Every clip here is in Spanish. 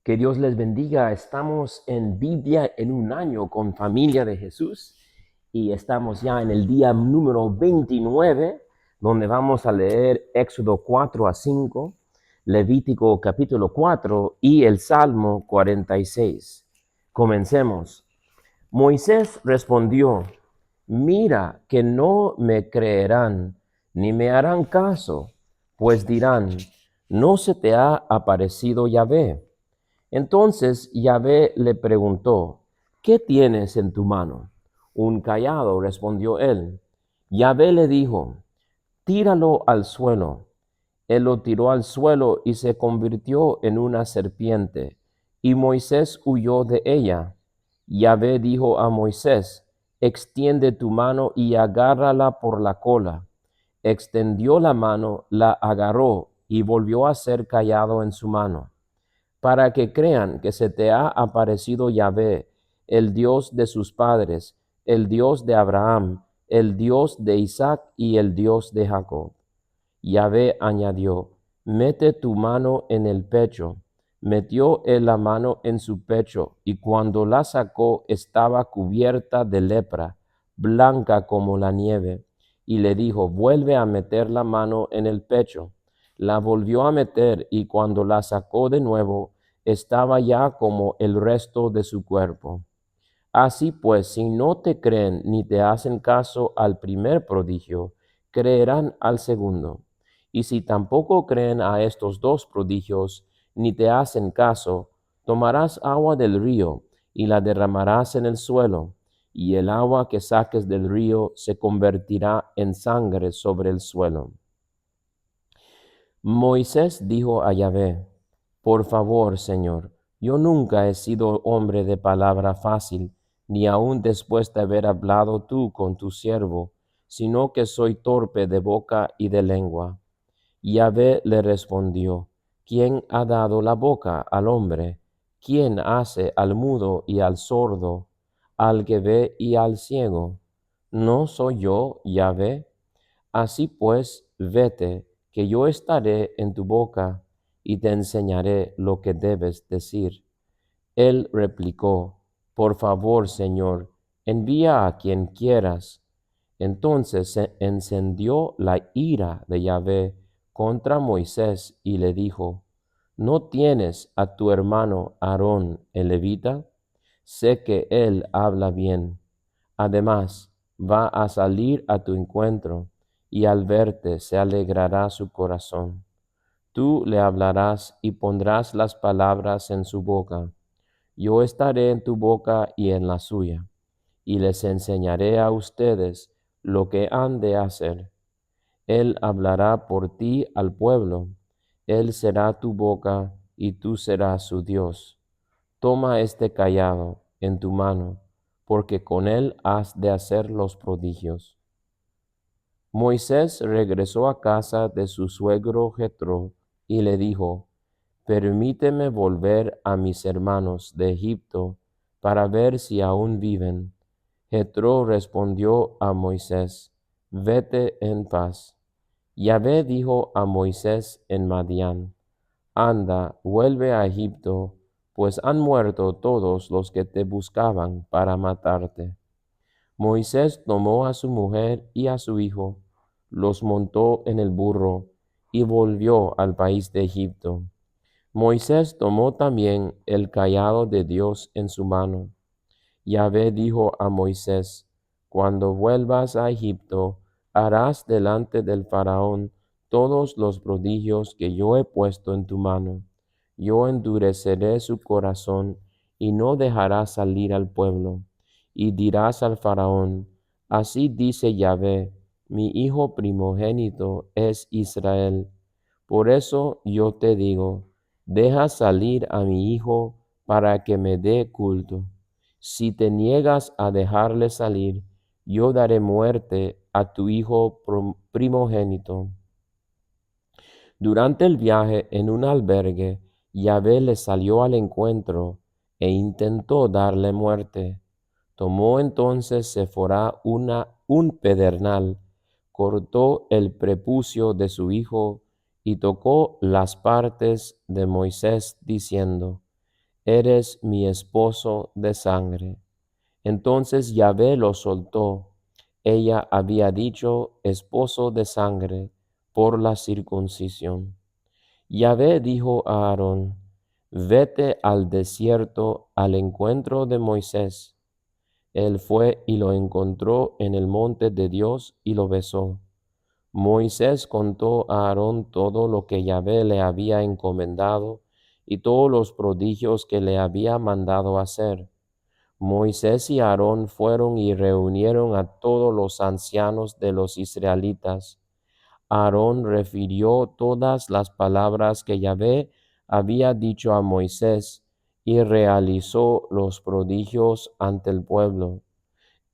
Que Dios les bendiga. Estamos en Biblia en un año con Familia de Jesús y estamos ya en el día número 29, donde vamos a leer Éxodo 4 a 5, Levítico capítulo 4 y el Salmo 46. Comencemos. Moisés respondió: mira que no me creerán ni me harán caso, pues dirán: ¿no se te ha aparecido Yahvé? Entonces Yahvé le preguntó: ¿qué tienes en tu mano? Un cayado, respondió él. Yahvé le dijo: tíralo al suelo. Él lo tiró al suelo y se convirtió en una serpiente, y Moisés huyó de ella. Yahvé dijo a Moisés: extiende tu mano y agárrala por la cola. Extendió la mano, la agarró y volvió a ser callado en su mano, para que crean que se te ha aparecido Yahvé, el Dios de sus padres, el Dios de Abraham, el Dios de Isaac y el Dios de Jacob. Yahvé añadió: mete tu mano en el pecho. Metió él la mano en su pecho, y cuando la sacó estaba cubierta de lepra, blanca como la nieve. Y le dijo: vuelve a meter la mano en el pecho. La volvió a meter, y cuando la sacó de nuevo, estaba ya como el resto de su cuerpo. Así pues, si no te creen ni te hacen caso al primer prodigio, creerán al segundo. Y si tampoco creen a estos dos prodigios, ni te hacen caso, tomarás agua del río y la derramarás en el suelo, y el agua que saques del río se convertirá en sangre sobre el suelo. Moisés dijo a Yahvé: por favor, Señor, yo nunca he sido hombre de palabra fácil, ni aun después de haber hablado tú con tu siervo, sino que soy torpe de boca y de lengua. Yahvé le respondió: ¿quién ha dado la boca al hombre? ¿Quién hace al mudo y al sordo, al que ve y al ciego? ¿No soy yo, Yahvé? Así pues, vete, que yo estaré en tu boca y te enseñaré lo que debes decir. Él replicó: por favor, Señor, envía a quien quieras. Entonces se encendió la ira de Yahvé contra Moisés y le dijo: ¿no tienes a tu hermano Aarón el levita? Sé que él habla bien. Además, va a salir a tu encuentro, y al verte se alegrará su corazón. Tú le hablarás y pondrás las palabras en su boca. Yo estaré en tu boca y en la suya, y les enseñaré a ustedes lo que han de hacer. Él hablará por ti al pueblo. Él será tu boca y tú serás su Dios. Toma este cayado en tu mano, porque con él has de hacer los prodigios. Moisés regresó a casa de su suegro Jetro y le dijo: permíteme volver a mis hermanos de Egipto para ver si aún viven. Jetro respondió a Moisés: vete en paz. Yahvé dijo a Moisés en Madián: anda, vuelve a Egipto, pues han muerto todos los que te buscaban para matarte. Moisés tomó a su mujer y a su hijo, los montó en el burro y volvió al país de Egipto. Moisés tomó también el cayado de Dios en su mano. Yahvé dijo a Moisés: cuando vuelvas a Egipto, harás delante del faraón todos los prodigios que yo he puesto en tu mano. Yo endureceré su corazón y no dejará salir al pueblo. Y dirás al faraón: así dice Yahvé, mi hijo primogénito es Israel. Por eso yo te digo: deja salir a mi hijo para que me dé culto. Si te niegas a dejarle salir, yo daré muerte a tu hijo primogénito. Durante el viaje en un albergue, Yahvé le salió al encuentro e intentó darle muerte. Tomó entonces Séfora un pedernal, cortó el prepucio de su hijo y tocó las partes de Moisés, diciendo: eres mi esposo de sangre. Entonces Yahvé lo soltó. Ella había dicho esposo de sangre por la circuncisión. Yahvé dijo a Aarón, vete al desierto al encuentro de Moisés. Él fue y lo encontró en el monte de Dios y lo besó. Moisés contó a Aarón todo lo que Yahvé le había encomendado y todos los prodigios que le había mandado hacer. Moisés y Aarón fueron y reunieron a todos los ancianos de los israelitas. Aarón refirió todas las palabras que Yahvé había dicho a Moisés y realizó los prodigios ante el pueblo.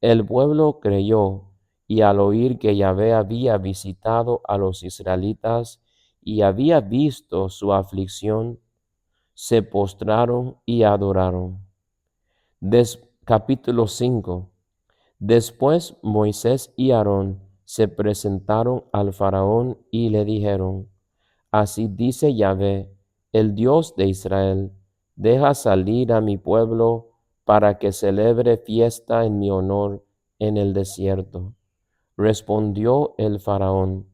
El pueblo creyó, y al oír que Yahvé había visitado a los israelitas y había visto su aflicción, se postraron y adoraron. Capítulo 5. Después Moisés y Aarón se presentaron al faraón y le dijeron, así dice Yahvé, el Dios de Israel, deja salir a mi pueblo para que celebre fiesta en mi honor en el desierto. Respondió el faraón,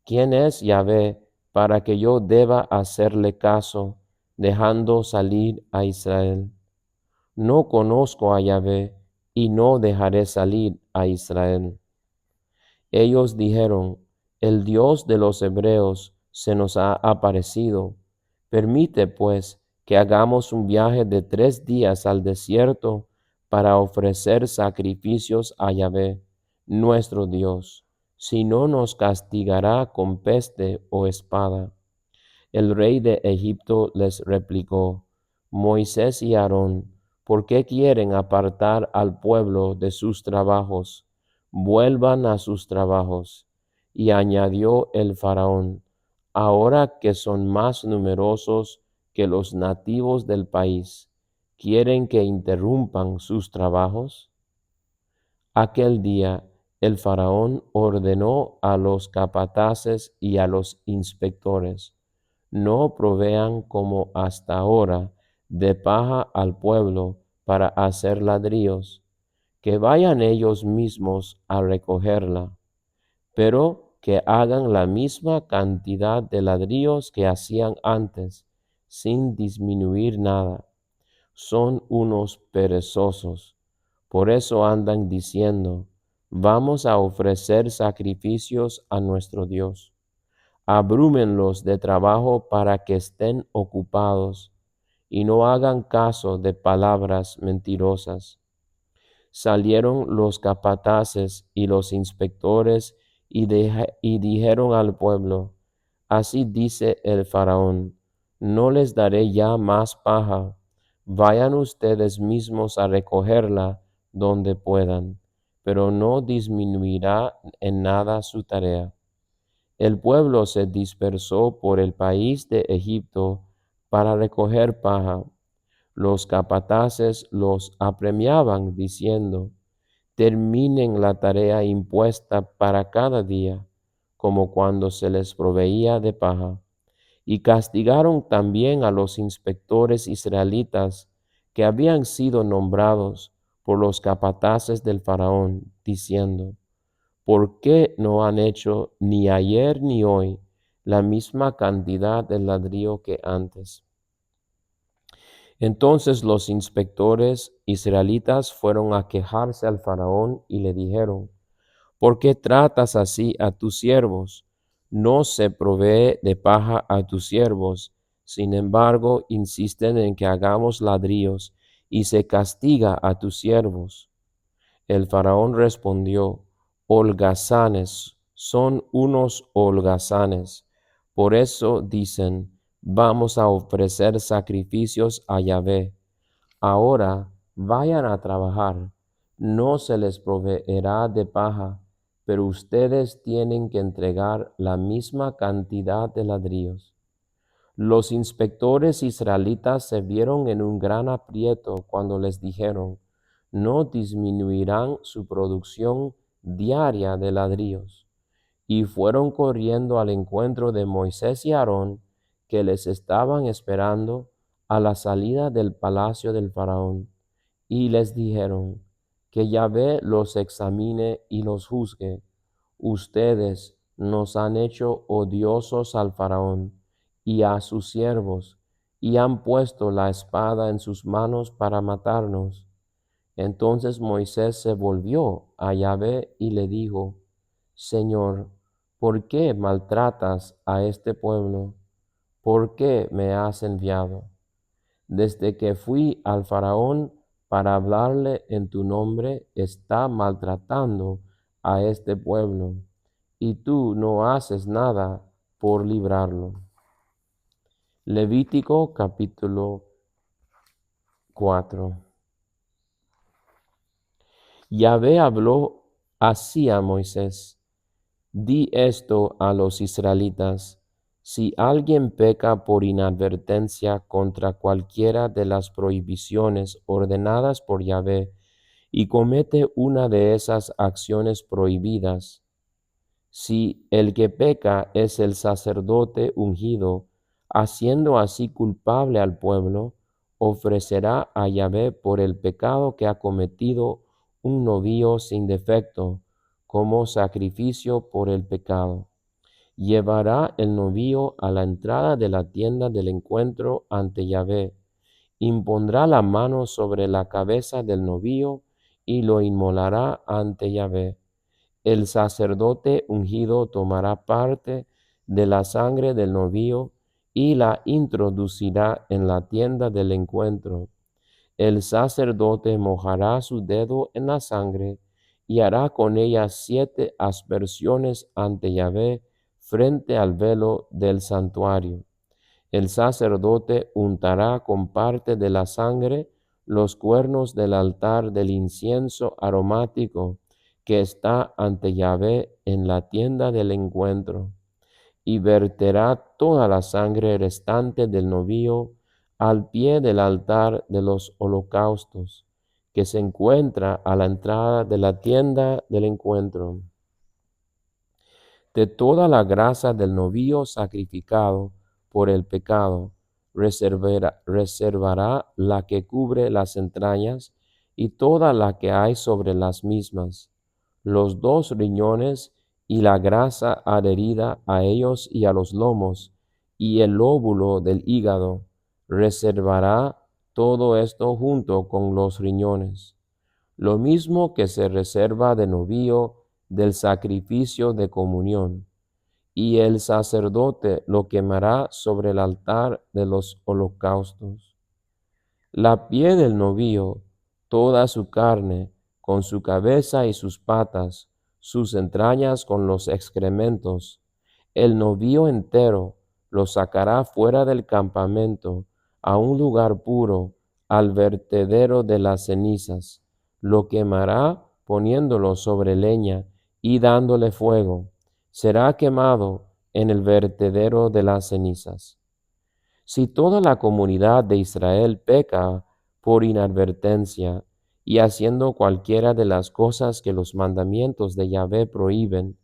¿quién es Yahvé para que yo deba hacerle caso, dejando salir a Israel? No conozco a Yahvé, y no dejaré salir a Israel. Ellos dijeron, el Dios de los hebreos se nos ha aparecido. Permite, pues, que hagamos un viaje de 3 días al desierto para ofrecer sacrificios a Yahvé, nuestro Dios, si no nos castigará con peste o espada. El rey de Egipto les replicó, Moisés y Aarón, ¿por qué quieren apartar al pueblo de sus trabajos? Vuelvan a sus trabajos. Y añadió el faraón, ahora que son más numerosos que los nativos del país, ¿quieren que interrumpan sus trabajos? Aquel día el faraón ordenó a los capataces y a los inspectores, no provean como hasta ahora de paja al pueblo para hacer ladrillos, que vayan ellos mismos a recogerla, pero que hagan la misma cantidad de ladrillos que hacían antes, sin disminuir nada. Son unos perezosos. Por eso andan diciendo, vamos a ofrecer sacrificios a nuestro Dios. Abrúmenlos de trabajo para que estén ocupados y no hagan caso de palabras mentirosas. Salieron los capataces y los inspectores y dijeron al pueblo, así dice el faraón, no les daré ya más paja, vayan ustedes mismos a recogerla donde puedan, pero no disminuirá en nada su tarea. El pueblo se dispersó por el país de Egipto para recoger paja. Los capataces los apremiaban diciendo, terminen la tarea impuesta para cada día, como cuando se les proveía de paja. Y castigaron también a los inspectores israelitas que habían sido nombrados por los capataces del faraón, diciendo, ¿por qué no han hecho ni ayer ni hoy la misma cantidad de ladrillo que antes? Entonces los inspectores israelitas fueron a quejarse al faraón y le dijeron, ¿por qué tratas así a tus siervos? No se provee de paja a tus siervos, sin embargo insisten en que hagamos ladrillos y se castiga a tus siervos. El faraón respondió, holgazanes, son unos holgazanes. Por eso dicen, vamos a ofrecer sacrificios a Yahvé. Ahora vayan a trabajar, no se les proveerá de paja, pero ustedes tienen que entregar la misma cantidad de ladrillos. Los inspectores israelitas se vieron en un gran aprieto cuando les dijeron, no disminuirán su producción diaria de ladrillos. Y fueron corriendo al encuentro de Moisés y Aarón, que les estaban esperando, a la salida del palacio del faraón, y les dijeron, que Yahvé los examine y los juzgue. Ustedes nos han hecho odiosos al faraón y a sus siervos, y han puesto la espada en sus manos para matarnos. Entonces Moisés se volvió a Yahvé y le dijo, Señor, ¿por qué maltratas a este pueblo? ¿Por qué me has enviado? Desde que fui al faraón para hablarle en tu nombre, está maltratando a este pueblo, y tú no haces nada por librarlo. Levítico capítulo 4. Yahvé habló así a Moisés: Di esto a los israelitas: si alguien peca por inadvertencia contra cualquiera de las prohibiciones ordenadas por Yahvé y comete una de esas acciones prohibidas, si el que peca es el sacerdote ungido, haciendo así culpable al pueblo, ofrecerá a Yahvé por el pecado que ha cometido un novillo sin defecto, como sacrificio por el pecado. Llevará el novillo a la entrada de la tienda del encuentro ante Yahvé, impondrá la mano sobre la cabeza del novillo y lo inmolará ante Yahvé. El sacerdote ungido tomará parte de la sangre del novillo y la introducirá en la tienda del encuentro. El sacerdote mojará su dedo en la sangre y hará con ella 7 aspersiones ante Yahvé frente al velo del santuario. El sacerdote untará con parte de la sangre los cuernos del altar del incienso aromático que está ante Yahvé en la tienda del encuentro, y verterá toda la sangre restante del novillo al pie del altar de los holocaustos, que se encuentra a la entrada de la tienda del encuentro. De toda la grasa del novillo sacrificado por el pecado, reservará la que cubre las entrañas y toda la que hay sobre las mismas, los 2 riñones y la grasa adherida a ellos y a los lomos, y el lóbulo del hígado. Reservará todo esto junto con los riñones. Lo mismo que se reserva de novillo del sacrificio de comunión, y el sacerdote lo quemará sobre el altar de los holocaustos. La piel del novillo, toda su carne, con su cabeza y sus patas, sus entrañas con los excrementos, el novillo entero lo sacará fuera del campamento a un lugar puro, al vertedero de las cenizas. Lo quemará poniéndolo sobre leña y dándole fuego. Será quemado en el vertedero de las cenizas. Si toda la comunidad de Israel peca por inadvertencia y haciendo cualquiera de las cosas que los mandamientos de Yahvé prohíben,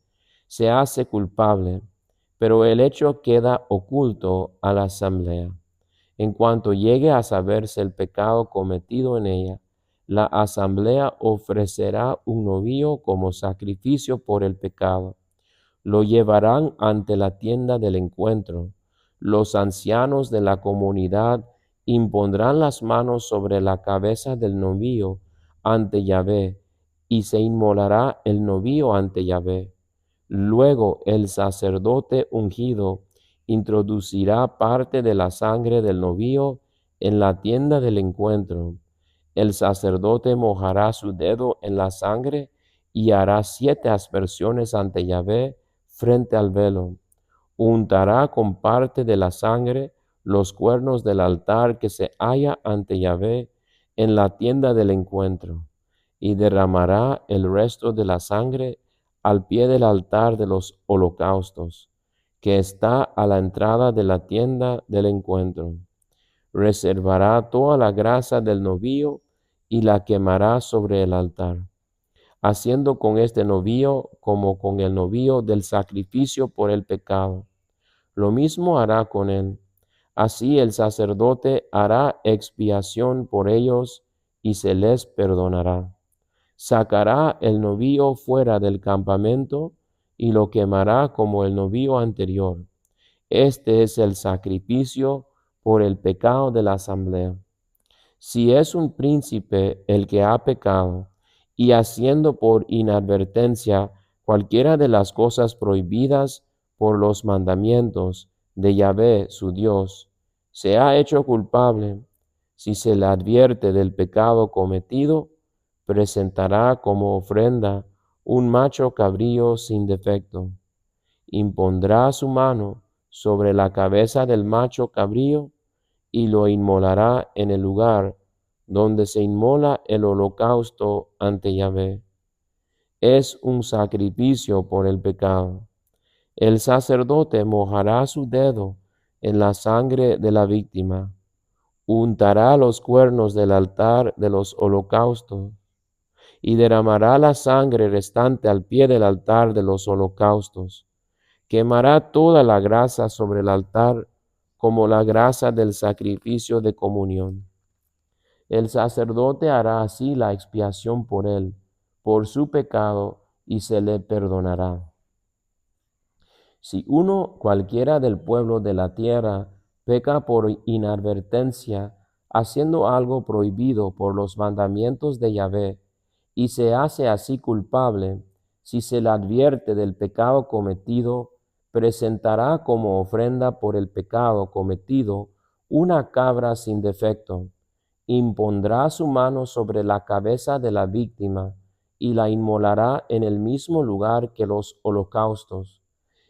se hace culpable, pero el hecho queda oculto a la asamblea. En cuanto llegue a saberse el pecado cometido en ella, la asamblea ofrecerá un novillo como sacrificio por el pecado. Lo llevarán ante la tienda del encuentro. Los ancianos de la comunidad impondrán las manos sobre la cabeza del novillo ante Yahvé, y se inmolará el novillo ante Yahvé. Luego el sacerdote ungido introducirá parte de la sangre del novillo en la tienda del encuentro. El sacerdote mojará su dedo en la sangre y hará 7 aspersiones ante Yahvé frente al velo. Untará con parte de la sangre los cuernos del altar que se halla ante Yahvé en la tienda del encuentro, y derramará el resto de la sangre al pie del altar de los holocaustos, que está a la entrada de la tienda del encuentro. Reservará toda la grasa del novillo y la quemará sobre el altar, haciendo con este novillo como con el novillo del sacrificio por el pecado. Lo mismo hará con él. Así el sacerdote hará expiación por ellos y se les perdonará. Sacará el novillo fuera del campamento y lo quemará como el novillo anterior. Este es el sacrificio por el pecado de la asamblea. Si es un príncipe el que ha pecado, y haciendo por inadvertencia cualquiera de las cosas prohibidas por los mandamientos de Yahvé su Dios, se ha hecho culpable, si se le advierte del pecado cometido, presentará como ofrenda un macho cabrío sin defecto. Impondrá su mano sobre la cabeza del macho cabrío y lo inmolará en el lugar donde se inmola el holocausto ante Yahvé. Es un sacrificio por el pecado. El sacerdote mojará su dedo en la sangre de la víctima, untará los cuernos del altar de los holocaustos y derramará la sangre restante al pie del altar de los holocaustos. Quemará toda la grasa sobre el altar como la grasa del sacrificio de comunión. El sacerdote hará así la expiación por él, por su pecado, y se le perdonará. Si uno cualquiera del pueblo de la tierra peca por inadvertencia, haciendo algo prohibido por los mandamientos de Yahvé, y se hace así culpable, si se le advierte del pecado cometido, presentará como ofrenda por el pecado cometido una cabra sin defecto. Impondrá su mano sobre la cabeza de la víctima y la inmolará en el mismo lugar que los holocaustos.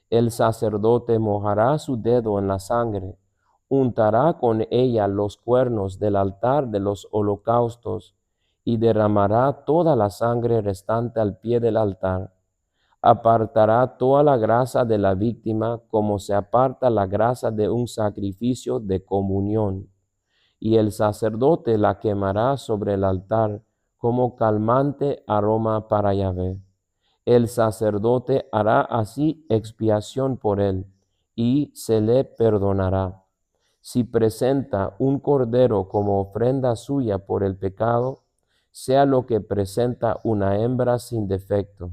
El sacerdote mojará su dedo en la sangre, untará con ella los cuernos del altar de los holocaustos y derramará toda la sangre restante al pie del altar. Apartará toda la grasa de la víctima como se aparta la grasa de un sacrificio de comunión, y el sacerdote la quemará sobre el altar como calmante aroma para Yahvé. El sacerdote hará así expiación por él, y se le perdonará. Si presenta un cordero como ofrenda suya por el pecado, sea lo que presenta una hembra sin defecto,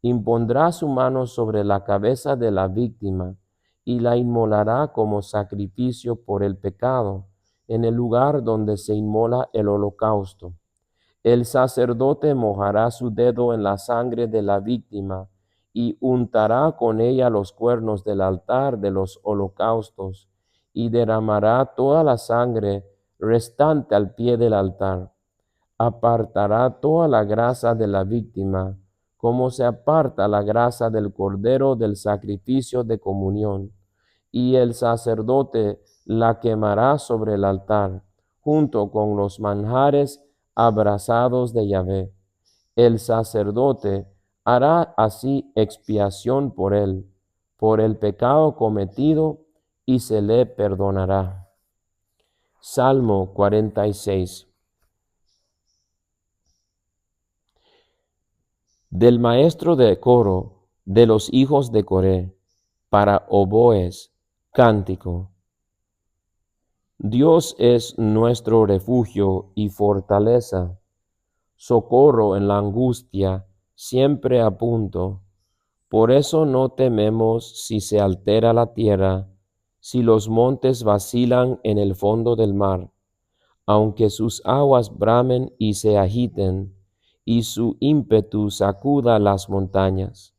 impondrá su mano sobre la cabeza de la víctima y la inmolará como sacrificio por el pecado en el lugar donde se inmola el holocausto. El sacerdote mojará su dedo en la sangre de la víctima y untará con ella los cuernos del altar de los holocaustos y derramará toda la sangre restante al pie del altar. Apartará toda la grasa de la víctima, como se aparta la grasa del cordero del sacrificio de comunión, y el sacerdote la quemará sobre el altar, junto con los manjares abrasados de Yahvé. El sacerdote hará así expiación por él, por el pecado cometido, y se le perdonará. Salmo 46. Del maestro de coro de los hijos de Coré, para oboes, cántico. Dios es nuestro refugio y fortaleza, socorro en la angustia, siempre a punto. Por eso no tememos si se altera la tierra, si los montes vacilan en el fondo del mar, aunque sus aguas bramen y se agiten, y su ímpetu sacuda las montañas.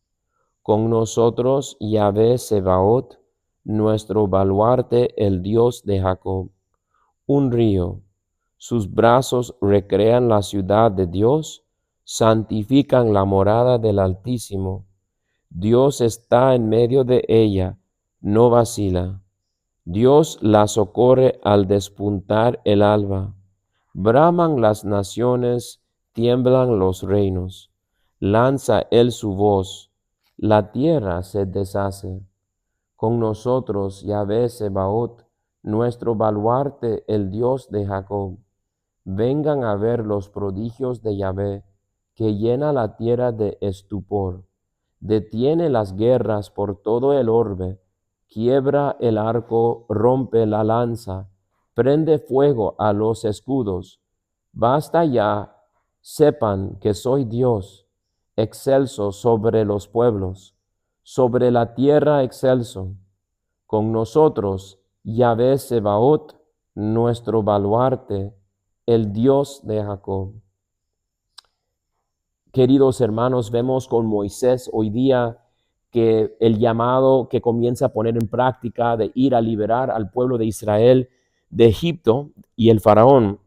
Con nosotros Yahvé Sebaot, nuestro baluarte, el Dios de Jacob. Un río, sus brazos recrean la ciudad de Dios, santifican la morada del Altísimo. Dios está en medio de ella, no vacila. Dios la socorre al despuntar el alba. Braman las naciones, tiemblan los reinos. Lanza él su voz, la tierra se deshace. Con nosotros Yahvé Sebaot, nuestro baluarte, el Dios de Jacob. Vengan a ver los prodigios de Yahvé, que llena la tierra de estupor. Detiene las guerras por todo el orbe, quiebra el arco, rompe la lanza, prende fuego a los escudos. Basta ya, sepan que soy Dios, excelso sobre los pueblos, sobre la tierra excelso. Con nosotros, Yahvé Sebaot, nuestro baluarte, el Dios de Jacob. Queridos hermanos, vemos con Moisés hoy día que el llamado que comienza a poner en práctica de ir a liberar al pueblo de Israel de Egipto y el faraón.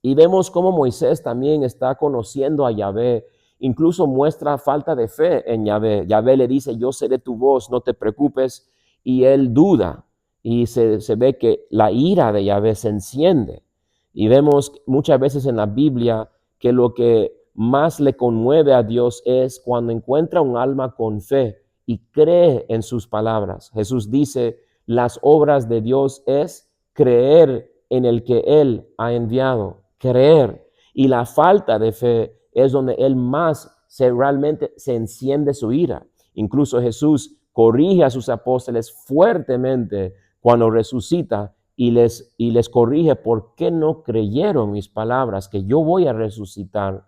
Y vemos cómo Moisés también está conociendo a Yahvé, incluso muestra falta de fe en Yahvé. Yahvé le dice, yo seré tu voz, no te preocupes, y él duda. Y se ve que la ira de Yahvé se enciende. Y vemos muchas veces en la Biblia que lo que más le conmueve a Dios es cuando encuentra un alma con fe y cree en sus palabras. Jesús dice, las obras de Dios es creer en el que Él ha enviado, creer. Y la falta de fe es donde Él más realmente se enciende su ira. Incluso Jesús corrige a sus apóstoles fuertemente cuando resucita y les corrige, ¿por qué no creyeron mis palabras que yo voy a resucitar?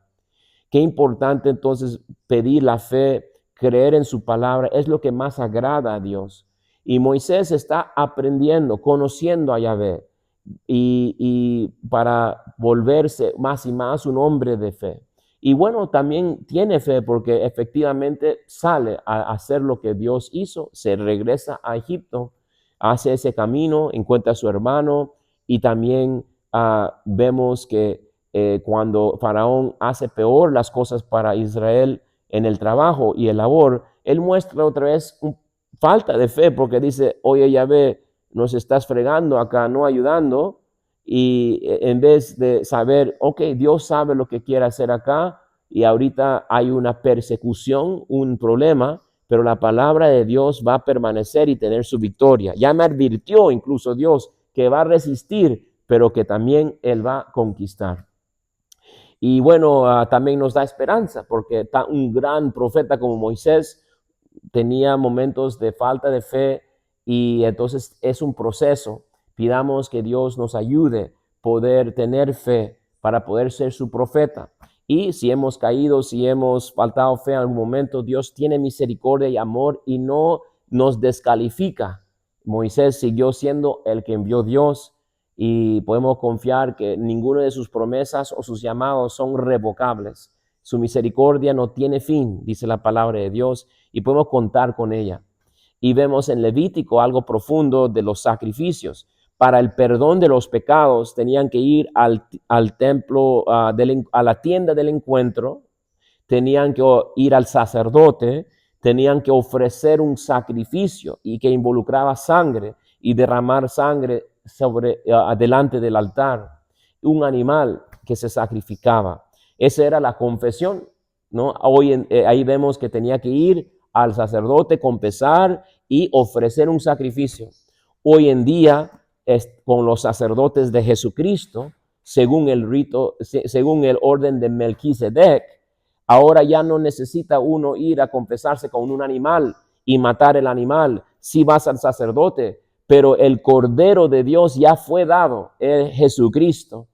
Qué importante entonces pedir la fe, creer en su palabra, es lo que más agrada a Dios. Y Moisés está aprendiendo, conociendo a Yahvé y para volverse más y más un hombre de fe. Y bueno, también tiene fe porque efectivamente sale a hacer lo que Dios hizo, se regresa a Egipto, hace ese camino, encuentra a su hermano y también vemos que cuando Faraón hace peor las cosas para Israel en el trabajo y el labor, él muestra otra vez falta de fe porque dice, oye Yahvé, nos estás fregando acá, no ayudando, y en vez de saber, ok, Dios sabe lo que quiere hacer acá, y ahorita hay una persecución, un problema, pero la palabra de Dios va a permanecer y tener su victoria. Ya me advirtió incluso Dios que va a resistir, pero que también Él va a conquistar. Y bueno, también nos da esperanza, porque un gran profeta como Moisés tenía momentos de falta de fe y entonces es un proceso. Pidamos que Dios nos ayude a poder tener fe para poder ser su profeta. Y si hemos caído, si hemos faltado fe en algún momento, Dios tiene misericordia y amor y no nos descalifica. Moisés siguió siendo el que envió Dios y podemos confiar que ninguna de sus promesas o sus llamados son revocables. Su misericordia no tiene fin, dice la palabra de Dios, y podemos contar con ella. Y vemos en Levítico algo profundo de los sacrificios. Para el perdón de los pecados tenían que ir al templo, a la tienda del encuentro, tenían que ir al sacerdote, tenían que ofrecer un sacrificio y que involucraba sangre y derramar sangre delante del altar, un animal que se sacrificaba. Esa era la confesión, ¿no? Ahí vemos que tenía que ir al sacerdote, confesar y ofrecer un sacrificio. Hoy en día, con los sacerdotes de Jesucristo, según el rito, según el orden de Melquisedec, ahora ya no necesita uno ir a confesarse con un animal y matar el animal. Si vas al sacerdote, pero el Cordero de Dios ya fue dado, es Jesucristo.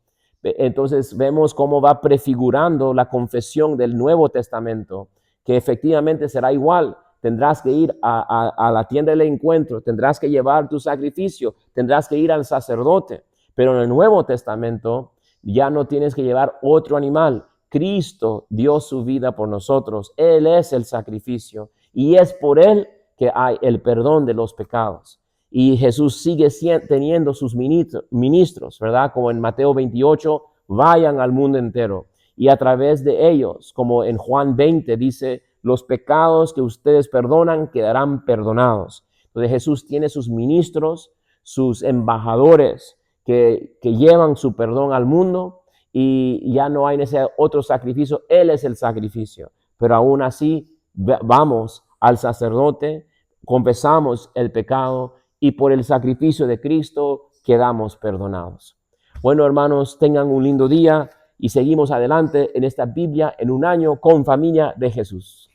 Entonces vemos cómo va prefigurando la confesión del Nuevo Testamento, que efectivamente será igual. Tendrás que ir a la tienda del encuentro, tendrás que llevar tu sacrificio, tendrás que ir al sacerdote. Pero en el Nuevo Testamento ya no tienes que llevar otro animal. Cristo dio su vida por nosotros. Él es el sacrificio y es por Él que hay el perdón de los pecados. Y Jesús sigue teniendo sus ministros, ¿verdad? Como en Mateo 28, vayan al mundo entero. Y a través de ellos, como en Juan 20 dice, los pecados que ustedes perdonan quedarán perdonados. Entonces Jesús tiene sus ministros, sus embajadores que llevan su perdón al mundo y ya no hay ese otro sacrificio. Él es el sacrificio. Pero aún así vamos al sacerdote, confesamos el pecado y por el sacrificio de Cristo quedamos perdonados. Bueno, hermanos, tengan un lindo día y seguimos adelante en esta Biblia en un año con Familia de Jesús.